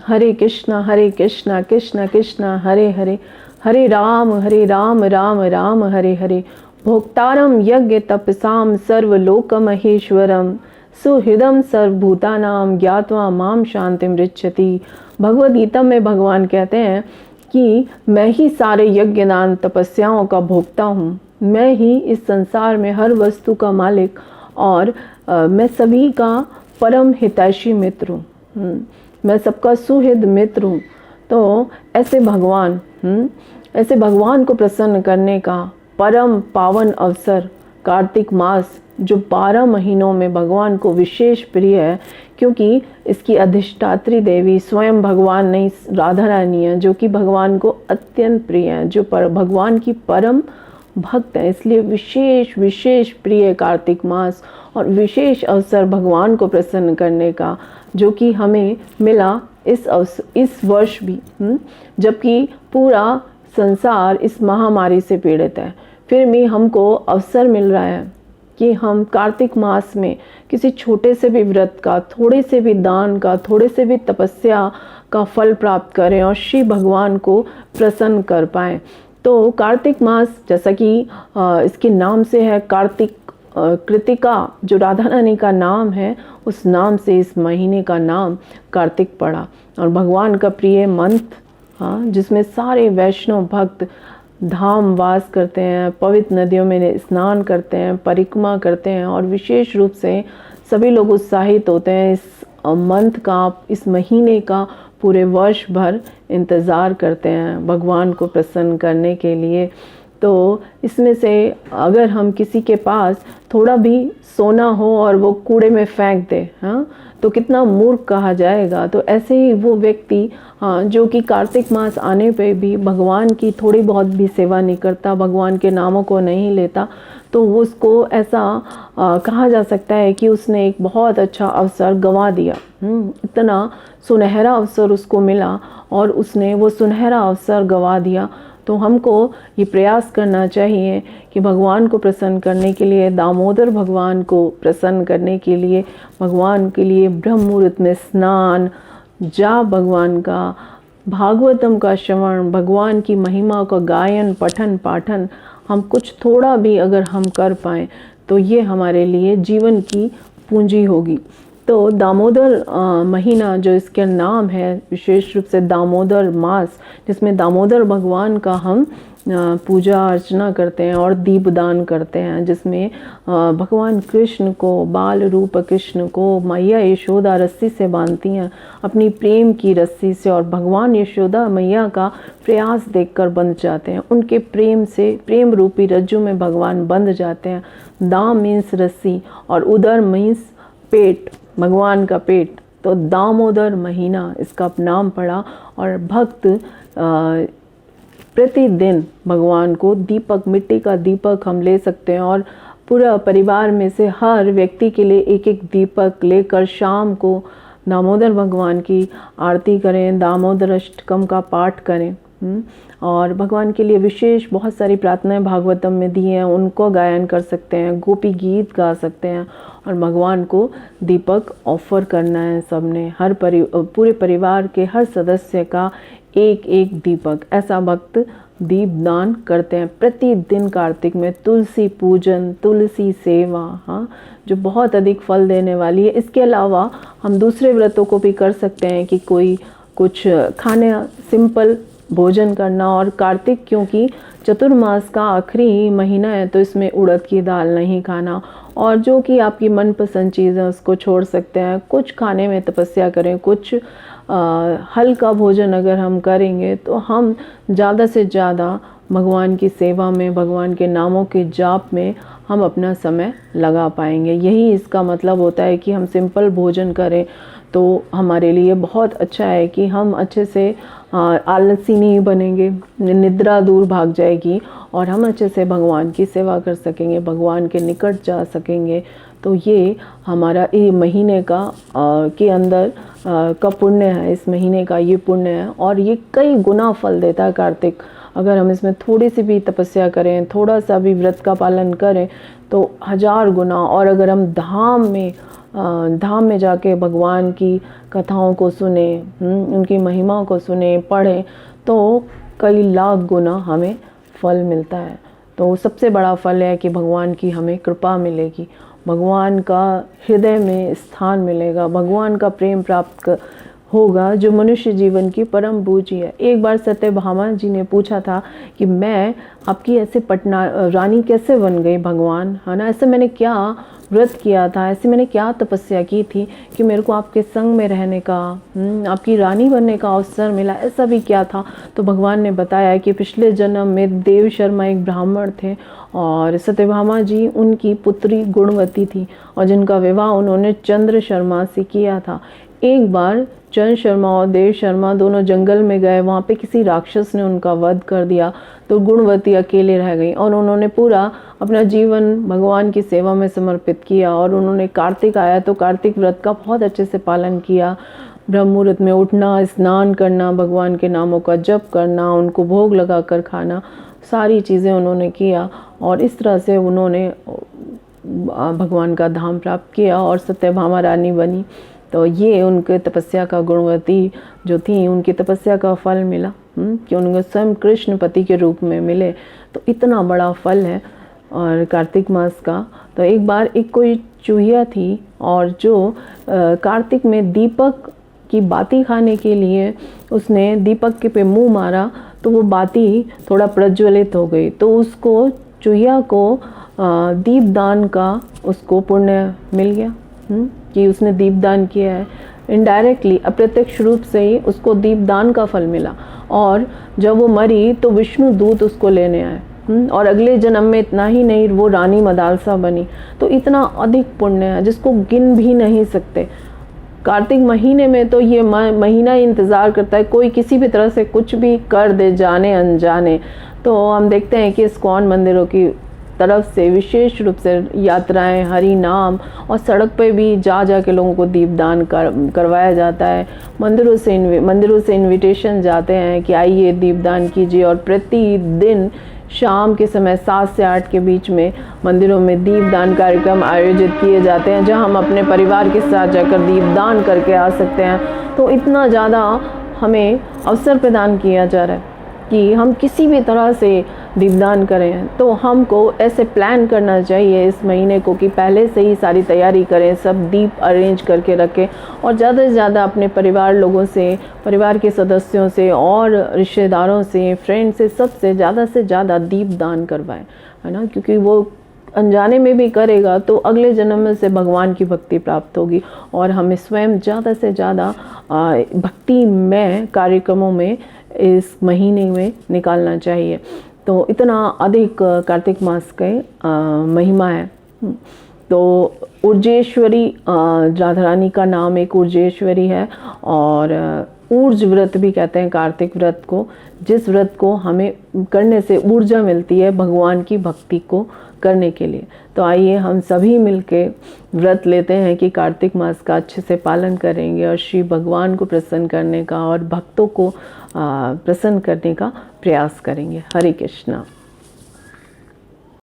हरे कृष्णा कृष्ण कृष्ण हरे हरे, हरे राम राम राम हरे हरे। भोक्तारं यज्ञ तपसां सर्वलोक महेश्वरम, सुहृदं सर्वभूतानां ज्ञात्वा माम शांतिम ऋच्छति। भगवद गीता में भगवान कहते हैं कि मैं ही सारे यज्ञ दान तपस्याओं का भोक्ता हूँ, मैं ही इस संसार में हर वस्तु का मालिक और मैं सभी का परम हितैषी मित्र हूँ, मैं सबका सुहृद मित्र हूँ। तो ऐसे भगवान को प्रसन्न करने का परम पावन अवसर कार्तिक मास, जो 12 महीनों में भगवान को विशेष प्रिय है, क्योंकि इसकी अधिष्ठात्री देवी स्वयं भगवान नहीं राधा रानी है, जो कि भगवान को अत्यंत प्रिय है, जो भगवान की परम भक्त है। इसलिए विशेष प्रिय कार्तिक मास और विशेष अवसर भगवान को प्रसन्न करने का, जो कि हमें मिला इस वर्ष भी, जबकि पूरा संसार इस महामारी से पीड़ित है, फिर भी हमको अवसर मिल रहा है कि हम कार्तिक मास में किसी छोटे से भी व्रत का, थोड़े से भी दान का, थोड़े से भी तपस्या का फल प्राप्त करें और श्री भगवान को प्रसन्न कर पाएं। तो कार्तिक मास, जैसा कि इसके नाम से है, कार्तिक कृतिका जो राधा रानी का नाम है, उस नाम से इस महीने का नाम कार्तिक पड़ा। और भगवान का प्रिय मंथ, जिसमें सारे वैष्णव भक्त धाम वास करते हैं, पवित्र नदियों में स्नान करते हैं, परिक्रमा करते हैं, और विशेष रूप से सभी लोग उत्साहित होते हैं इस मंथ का, इस महीने का पूरे वर्ष भर इंतज़ार करते हैं भगवान को प्रसन्न करने के लिए। तो इसमें से अगर हम किसी के पास थोड़ा भी सोना हो और वो कूड़े में फेंक दे, तो कितना मूर्ख कहा जाएगा। तो ऐसे ही वो व्यक्ति जो कि कार्तिक मास आने पे भी भगवान की थोड़ी बहुत भी सेवा नहीं करता, भगवान के नामों को नहीं लेता, तो उसको ऐसा कहा जा सकता है कि उसने एक बहुत अच्छा अवसर गंवा दिया। इतना सुनहरा अवसर उसको मिला और उसने वो सुनहरा अवसर गंवा दिया। तो हमको ये प्रयास करना चाहिए कि भगवान को प्रसन्न करने के लिए, दामोदर भगवान को प्रसन्न करने के लिए, भगवान के लिए ब्रह्म मुहूर्त में स्नान, जाप भगवान का, भागवतम का श्रवण, भगवान की महिमा का गायन, पठन पाठन, हम कुछ थोड़ा भी अगर हम कर पाएँ तो ये हमारे लिए जीवन की पूंजी होगी। तो दामोदर महीना जो इसका नाम है, विशेष रूप से दामोदर मास, जिसमें दामोदर भगवान का हम पूजा अर्चना करते हैं और दीपदान करते हैं, जिसमें भगवान कृष्ण को, बाल रूप कृष्ण को मैया यशोदा रस्सी से बांधती हैं, अपनी प्रेम की रस्सी से, और भगवान यशोदा मैया का प्रयास देखकर बंध जाते हैं, उनके प्रेम से, प्रेम रूपी रज्जू में भगवान बंध जाते हैं। दाम मीन्स रस्सी और उदर मीन्स पेट, भगवान का पेट। तो दामोदर महीना इसका नाम पड़ा। और भक्त प्रतिदिन भगवान को दीपक, मिट्टी का दीपक हम ले सकते हैं, और पूरा परिवार में से हर व्यक्ति के लिए एक एक दीपक लेकर शाम को दामोदर भगवान की आरती करें, दामोदर अष्टकम का पाठ करें, और भगवान के लिए विशेष बहुत सारी प्रार्थनाएं भागवतम में दी हैं, उनको गायन कर सकते हैं, गोपी गीत गा सकते हैं, और भगवान को दीपक ऑफर करना है सबने, हर पूरे परिवार के हर सदस्य का एक एक दीपक। ऐसा भक्त दीपदान करते हैं प्रतिदिन कार्तिक में। तुलसी पूजन, तुलसी सेवा, जो बहुत अधिक फल देने वाली है। इसके अलावा हम दूसरे व्रतों को भी कर सकते हैं कि कोई कुछ खाने, सिंपल भोजन करना। और कार्तिक क्योंकि चतुर्मास का आखिरी महीना है, तो इसमें उड़द की दाल नहीं खाना, और जो कि आपकी मनपसंद चीज़ है उसको छोड़ सकते हैं। कुछ खाने में तपस्या करें, कुछ हल्का भोजन अगर हम करेंगे तो हम ज़्यादा से ज़्यादा भगवान की सेवा में, भगवान के नामों के जाप में हम अपना समय लगा पाएंगे। यही इसका मतलब होता है कि हम सिंपल भोजन करें तो हमारे लिए बहुत अच्छा है कि हम अच्छे से आलसी नहीं बनेंगे, निद्रा दूर भाग जाएगी, और हम अच्छे से भगवान की सेवा कर सकेंगे, भगवान के निकट जा सकेंगे। तो ये हमारा ये महीने का के अंदर का पुण्य है, इस महीने का ये पुण्य है, और ये कई गुना फल देता है कार्तिक। अगर हम इसमें थोड़ी सी भी तपस्या करें, थोड़ा सा भी व्रत का पालन करें तो 1000 गुना। और अगर हम धाम में धाम में जाके भगवान की कथाओं को सुने, उनकी महिमाओं को सुने, पढ़ें, तो कई लाख गुना हमें फल मिलता है। तो सबसे बड़ा फल है कि भगवान की हमें कृपा मिलेगी, भगवान का हृदय में स्थान मिलेगा, भगवान का प्रेम प्राप्त होगा, जो मनुष्य जीवन की परम पूंजी है। एक बार सत्यभामा जी ने पूछा था कि मैं आपकी ऐसे पटना रानी कैसे बन गई भगवान, है ना, ऐसे मैंने क्या व्रत किया था, ऐसे मैंने क्या तपस्या की थी कि मेरे को आपके संग में रहने का, आपकी रानी बनने का अवसर मिला, ऐसा भी क्या था। तो भगवान ने बताया कि पिछले जन्म में देव शर्मा एक ब्राह्मण थे और सत्यभामा जी उनकी पुत्री गुणवती थी और जिनका विवाह उन्होंने चंद्र शर्मा से किया था। एक बार चंद्र शर्मा और देव शर्मा दोनों जंगल में गए, वहाँ पे किसी राक्षस ने उनका वध कर दिया, तो गुणवती अकेले रह गई और उन्होंने पूरा अपना जीवन भगवान की सेवा में समर्पित किया। और उन्होंने कार्तिक आया तो कार्तिक व्रत का बहुत अच्छे से पालन किया, ब्रह्म मुहूर्त में उठना, स्नान करना, भगवान के नामों का जप करना, उनको भोग लगा कर खाना, सारी चीज़ें उन्होंने किया और इस तरह से उन्होंने भगवान का धाम प्राप्त किया और सत्यभामा रानी बनी। तो ये उनके तपस्या का, गुणवती जो थी उनकी तपस्या का फल मिला, कि उनको स्वयं कृष्ण पति के रूप में मिले। तो इतना बड़ा फल है और कार्तिक मास का। तो एक बार एक कोई चूहिया थी और जो कार्तिक में दीपक की बाती खाने के लिए उसने दीपक के पे मुंह मारा, तो वो बाती थोड़ा प्रज्वलित हो गई। तो उसको चूहिया को दीपदान का उसको पुण्य मिल गया, कि उसने दीपदान किया है। इनडायरेक्टली, अप्रत्यक्ष रूप से ही उसको दीपदान का फल मिला। और जब वो मरी तो विष्णु दूत उसको लेने आए और अगले जन्म में इतना ही नहीं, वो रानी मदालसा बनी। तो इतना अधिक पुण्य है जिसको गिन भी नहीं सकते। कार्तिक महीने में तो ये महीना इंतज़ार करता है, कोई किसी भी तरह से कुछ भी कर दे जाने अनजाने। तो हम देखते हैं कि इस्कॉन मंदिरों की तरफ से विशेष रूप से यात्राएं, हरि नाम और सड़क पे भी जा के लोगों को दीपदान करवाया जाता है। मंदिरों से इनविटेशन जाते हैं कि आइए दीपदान कीजिए। और प्रतिदिन शाम के समय 7 से 8 के बीच में मंदिरों में दीपदान कार्यक्रम आयोजित किए जाते हैं, जहां हम अपने परिवार के साथ जाकर दीपदान करके आ सकते हैं। तो इतना ज़्यादा हमें अवसर प्रदान किया जा रहा है कि हम किसी भी तरह से दीपदान करें। तो हमको ऐसे प्लान करना चाहिए इस महीने को कि पहले से ही सारी तैयारी करें, सब दीप अरेंज करके रखें और ज़्यादा से ज़्यादा अपने परिवार लोगों से, परिवार के सदस्यों से और रिश्तेदारों से, फ्रेंड से, सबसे ज़्यादा दीपदान करवाएं, है ना, क्योंकि वो अनजाने में भी करेगा तो अगले जन्म में से भगवान की भक्ति प्राप्त होगी और हमें स्वयं ज़्यादा से ज़्यादा भक्तिमय कार्यक्रमों में इस महीने में निकालना चाहिए। तो इतना अधिक कार्तिक मास के महिमा है। तो ऊर्जेश्वरी, राधा रानी का नाम एक ऊर्जेश्वरी है और ऊर्ज व्रत भी कहते हैं कार्तिक व्रत को, जिस व्रत को हमें करने से ऊर्जा मिलती है भगवान की भक्ति को करने के लिए। तो आइए हम सभी मिलके व्रत लेते हैं कि कार्तिक मास का अच्छे से पालन करेंगे और श्री भगवान को प्रसन्न करने का और भक्तों को प्रसन्न करने का प्रयास करेंगे। हरे कृष्णा।